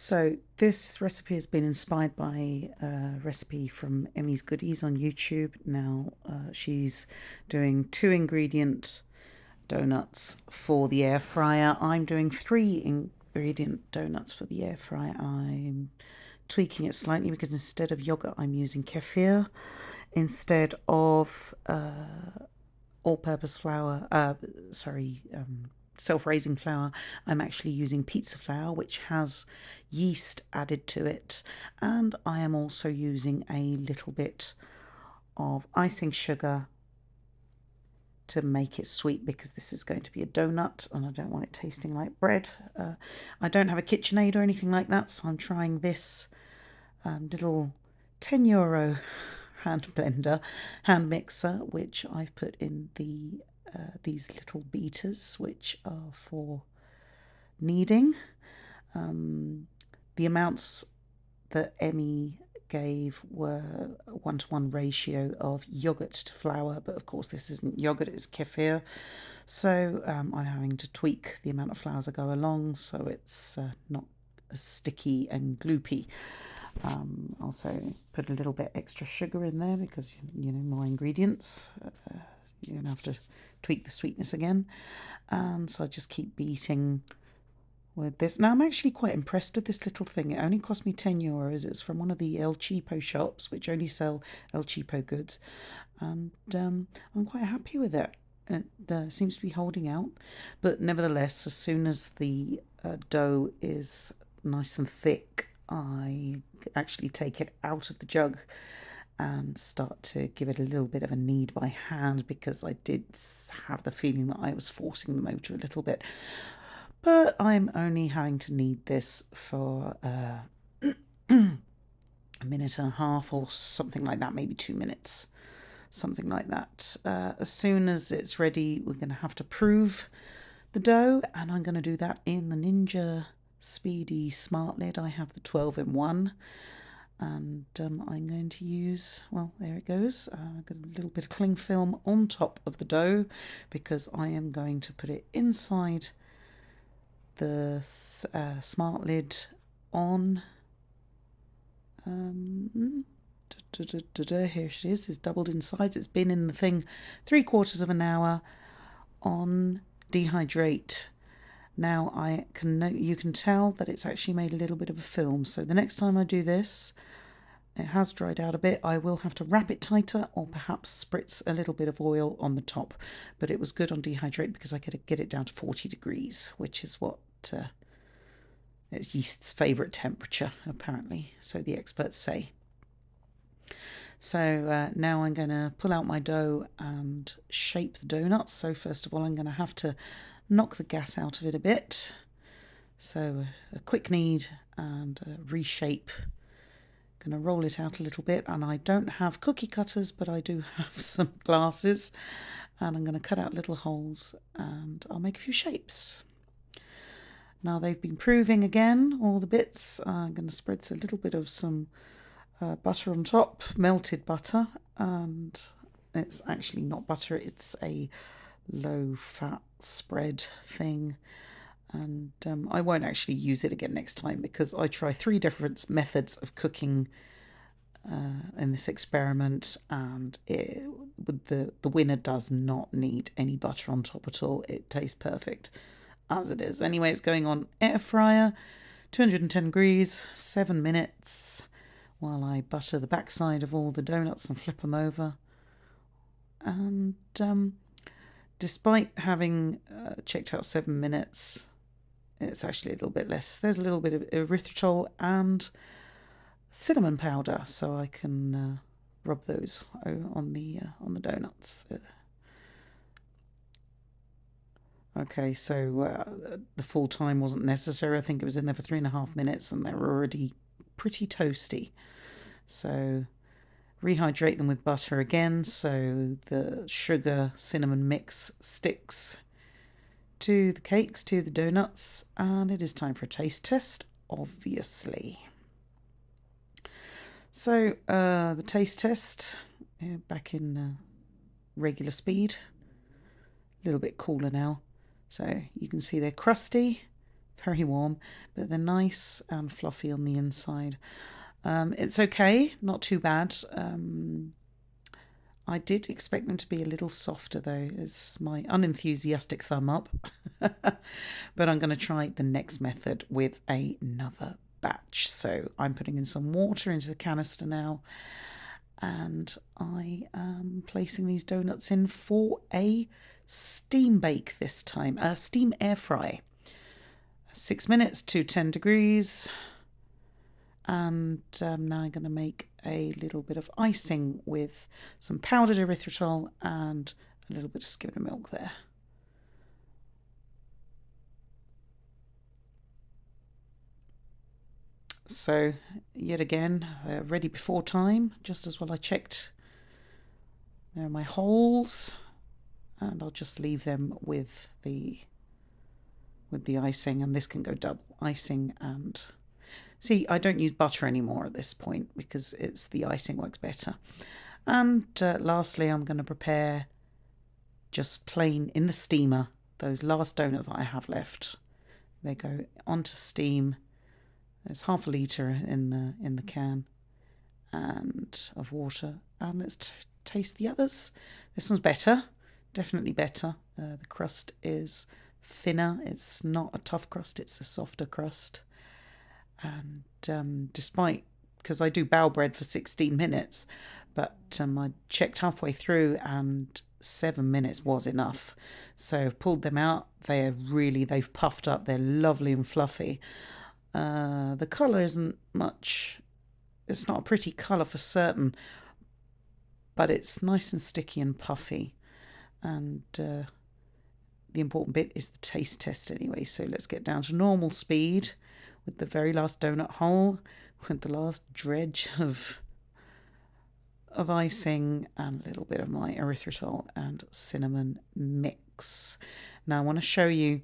So this recipe has been inspired by a recipe from Emmy's Goodies on YouTube. Now she's doing 2 ingredient donuts for the air fryer. I'm doing 3 ingredient donuts for the air fryer. I'm tweaking it slightly because instead of yogurt I'm using kefir instead of all-purpose flour. Self-raising flour. I'm actually using pizza flour, which has yeast added to it, and I am also using a little bit of icing sugar to make it sweet because this is going to be a donut and I don't want it tasting like bread. I don't have a KitchenAid or anything like that, so I'm trying this little €10 hand mixer, which I've put in these little beaters, which are for kneading. The amounts that Emmy gave were a 1-to-1 ratio of yogurt to flour, but of course this isn't yogurt, it's kefir. So I'm having to tweak the amount of flour as I go along so it's not as sticky and gloopy. Also put a little bit extra sugar in there because, more ingredients. You're going to have to tweak the sweetness again. And so I just keep beating with this. Now I'm actually quite impressed with this little thing. It only cost me €10. It's from one of the El Cheapo shops, which only sell El Cheapo goods. And I'm quite happy with it. It seems to be holding out. But nevertheless, as soon as the dough is nice and thick, I actually take it out of the jug and start to give it a little bit of a knead by hand because I did have the feeling that I was forcing the motor a little bit. But I'm only having to knead this for a minute and a half or something like that, maybe 2 minutes, something like that. As soon as it's ready, we're going to have to prove the dough, and I'm going to do that in the Ninja Speedy Smart Lid. I have the 12-in-1, and I'm going to use, well, there it goes. I've got a little bit of cling film on top of the dough because I am going to put it inside the smart lid on. Here it is. It's doubled in size. It's been in the thing 3/4 of an hour on dehydrate. Now you can tell that it's actually made a little bit of a film. So the next time I do this, it has dried out a bit. I will have to wrap it tighter or perhaps spritz a little bit of oil on the top. But it was good on dehydrate because I could get it down to 40 degrees, which is what it's yeast's favourite temperature, apparently, so the experts say. So now I'm going to pull out my dough and shape the donuts. So first of all, I'm going to have to knock the gas out of it a bit. So a quick knead and reshape. Going to roll it out a little bit, and I don't have cookie cutters, but I do have some glasses, and I'm going to cut out little holes and I'll make a few shapes. Now they've been proving again, all the bits. I'm going to spread a little bit of some butter on top, melted butter, and it's actually not butter, it's a low-fat spread thing. And I won't actually use it again next time because I try 3 different methods of cooking in this experiment, and the winner does not need any butter on top at all. It tastes perfect as it is. Anyway, it's going on air fryer, 210 degrees, 7 minutes, while I butter the backside of all the donuts and flip them over. And despite having checked out 7 minutes, it's actually a little bit less. There's a little bit of erythritol and cinnamon powder, so I can rub those on the donuts. Okay, so the full time wasn't necessary. I think it was in there for 3.5 minutes, and they were already pretty toasty. So rehydrate them with butter again, so the sugar cinnamon mix sticks to the cakes, to the donuts, and it is time for a taste test, obviously. So the taste test, back in regular speed, a little bit cooler now. So you can see they're crusty, very warm, but they're nice and fluffy on the inside. It's okay, not too bad. I did expect them to be a little softer though. It's my unenthusiastic thumb up. But I'm going to try the next method with another batch. So I'm putting in some water into the canister now, and I am placing these donuts in for a steam bake this time, a steam air fry. 6 minutes to 10 degrees. And now I'm going to make a little bit of icing with some powdered erythritol and a little bit of skim milk there. So yet again, ready before time, just as well. I checked. There are my holes, and I'll just leave them with the icing, and this can go double icing. And see, I don't use butter anymore at this point because it's the icing works better. And lastly, I'm going to prepare just plain in the steamer those last donuts that I have left. They go onto steam. There's half a litre in the can and of water, and let's taste the others. This one's better, definitely better. The crust is thinner. It's not a tough crust, it's a softer crust. And despite, because I do bow bread for 16 minutes, but I checked halfway through and 7 minutes was enough. So I've pulled them out. They've puffed up. They're lovely and fluffy. The colour isn't much, it's not a pretty colour for certain, but it's nice and sticky and puffy. And the important bit is the taste test anyway. So let's get down to normal speed with the very last donut hole, with the last dredge of icing and a little bit of my erythritol and cinnamon mix. Now I want to show you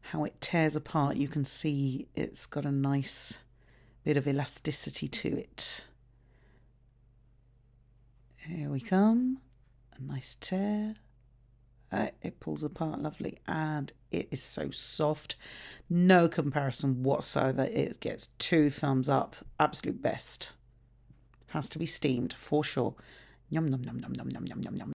how it tears apart. You can see it's got a nice bit of elasticity to it. Here we come, a nice tear. It pulls apart lovely, and it is so soft. No comparison whatsoever. It gets 2 thumbs up. Absolute best. Has to be steamed for sure. Yum, yum, yum, yum, yum, yum, yum, yum, yum.